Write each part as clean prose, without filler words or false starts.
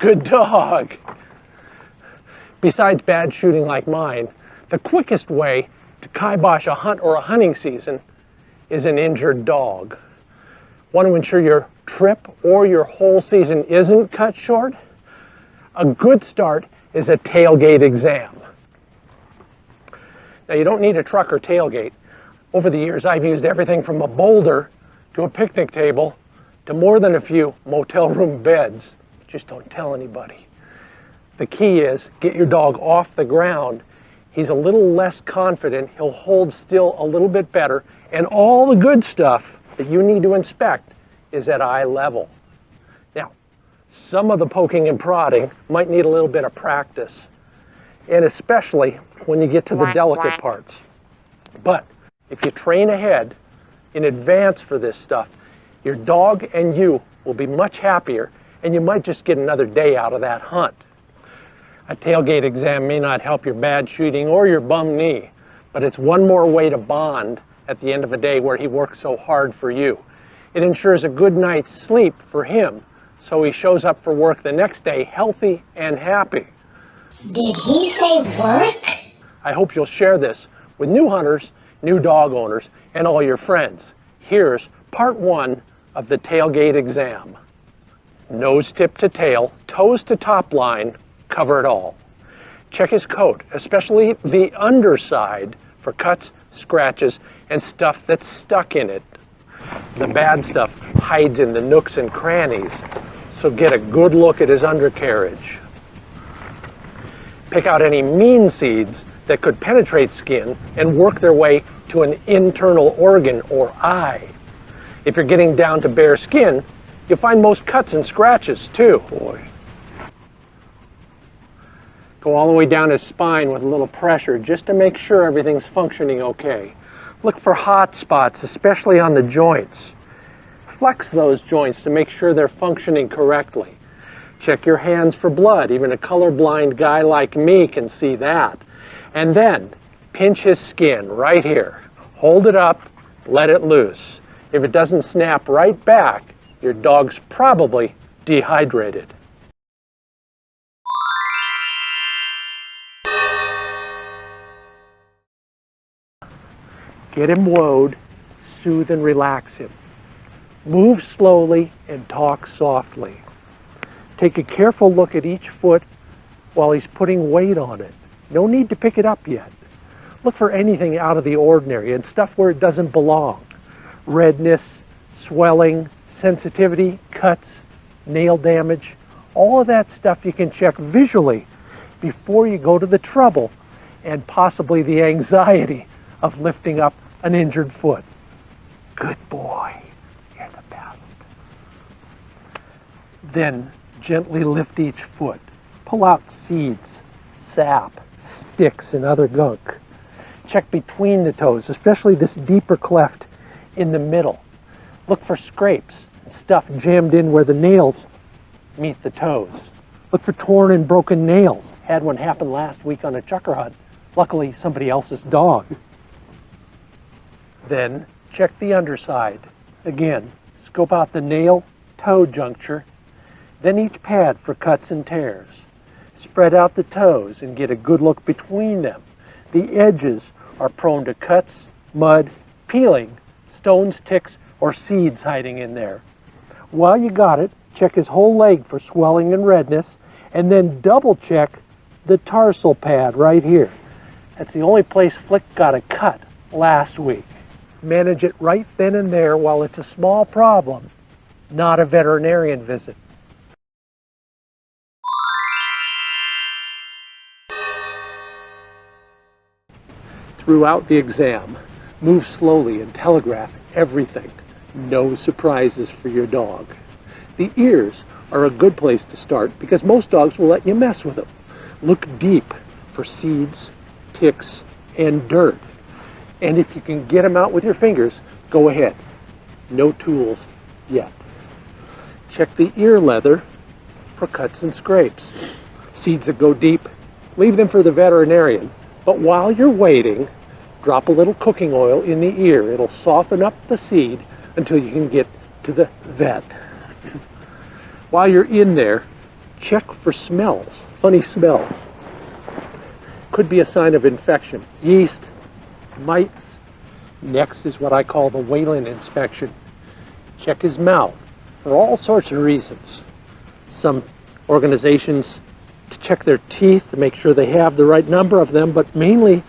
good dog. Besides bad shooting like mine, the quickest way to kibosh a hunt or a hunting season is an injured dog. Want to ensure your trip or your whole season isn't cut short? A good start is a tailgate exam. Now, you don't need a truck or tailgate. Over the years, I've used everything from a boulder to a picnic table to more than a few motel room beds. Just don't tell anybody. The key is get your dog off the ground. He's a little less confident. He'll hold still a little bit better. And all the good stuff that you need to inspect is at eye level. Now, some of the poking and prodding might need a little bit of practice, and especially when you get to the delicate parts. But if you train ahead in advance for this stuff, your dog and you will be much happier, and you might just get another day out of that hunt. A tailgate exam may not help your bad shooting or your bum knee, but it's one more way to bond at the end of a day where he worked so hard for you. It ensures a good night's sleep for him, so he shows up for work the next day healthy and happy. Did he say work? I hope you'll share this with new hunters, new dog owners, and all your friends. Here's part 1 of the tailgate exam. Nose tip to tail, toes to top line, cover it all. Check his coat, especially the underside, for cuts, scratches, and stuff that's stuck in it. The bad stuff hides in the nooks and crannies, so get a good look at his undercarriage. Pick out any mean seeds that could penetrate skin and work their way to an internal organ or eye. If you're getting down to bare skin, you'll find most cuts and scratches too. Go all the way down his spine with a little pressure just to make sure everything's functioning okay. Look for hot spots, especially on the joints. Flex those joints to make sure they're functioning correctly. Check your hands for blood. Even a colorblind guy like me can see that. And then pinch his skin right here. Hold it up, let it loose. If it doesn't snap right back, your dog's probably dehydrated. Get him woed, soothe and relax him. Move slowly and talk softly. Take a careful look at each foot while he's putting weight on it. No need to pick it up yet. Look for anything out of the ordinary and stuff where it doesn't belong. Redness, swelling, sensitivity, cuts, nail damage, all of that stuff you can check visually before you go to the trouble and possibly the anxiety of lifting up an injured foot. Good boy, you're the best. Then gently lift each foot. Pull out seeds, sap, sticks, and other gunk. Check between the toes, especially this deeper cleft in the middle. Look for scrapes and stuff jammed in where the nails meet the toes. Look for torn and broken nails. Had one happen last week on a chucker hunt. Luckily, somebody else's dog. Then check the underside. Again, scope out the nail-toe juncture, then each pad for cuts and tears. Spread out the toes and get a good look between them. The edges are prone to cuts, mud, peeling, stones, ticks, or seeds hiding in there. While you got it, check his whole leg for swelling and redness, and then double check the tarsal pad right here. That's the only place Flick got a cut last week. Manage it right then and there while it's a small problem, not a veterinarian visit. Throughout the exam, move slowly and telegraph everything. No surprises for your dog. The ears are a good place to start because most dogs will let you mess with them. Look deep for seeds, ticks, and dirt. And if you can get them out with your fingers, go ahead. No tools yet. Check the ear leather for cuts and scrapes. Seeds that go deep, leave them for the veterinarian. But while you're waiting, drop a little cooking oil in the ear. It'll soften up the seed until you can get to the vet. While you're in there, check for smells, funny smell. Could be a sign of infection, yeast, mites. Next is what I call the Whalen inspection. Check his mouth for all sorts of reasons. Some organizations to check their teeth to make sure they have the right number of them, but mainly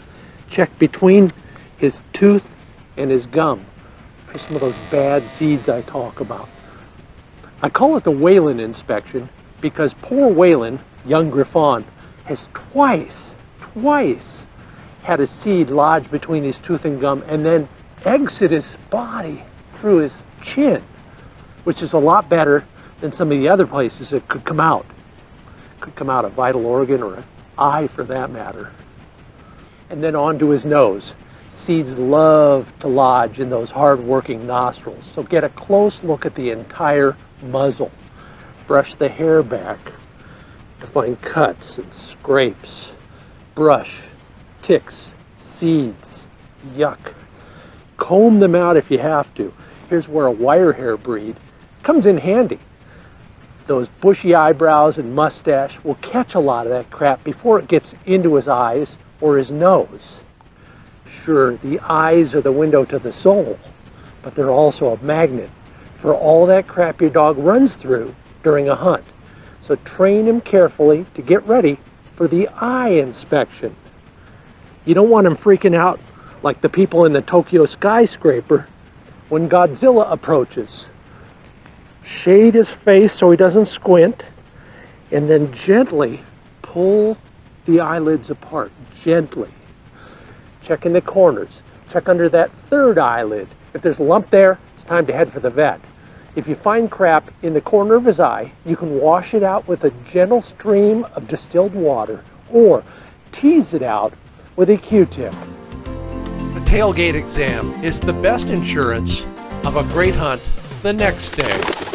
check between his tooth and his gum for some of those bad seeds I talk about. I call it the Whalen inspection because poor Whalen, young Griffon, has twice had a seed lodge between his tooth and gum and then exit his body through his chin, which is a lot better than some of the other places it could come out. Could come out a vital organ or an eye for that matter. And then onto his nose. Seeds love to lodge in those hard-working nostrils, so get a close look at the entire muzzle. Brush the hair back to find cuts and scrapes. Brush, ticks, seeds, yuck. Comb them out if you have to. Here's where a wire hair breed comes in handy. Those bushy eyebrows and mustache will catch a lot of that crap before it gets into his eyes or his nose. Sure, the eyes are the window to the soul, but they're also a magnet for all that crap your dog runs through during a hunt. So train him carefully to get ready for the eye inspection. You don't want him freaking out like the people in the Tokyo skyscraper when Godzilla approaches. Shade his face so he doesn't squint, and then gently pull the eyelids apart, gently. Check in the corners. Check under that third eyelid. If there's a lump there, it's time to head for the vet. If you find crap in the corner of his eye, you can wash it out with a gentle stream of distilled water or tease it out with a Q-tip. The tailgate exam is the best insurance of a great hunt the next day.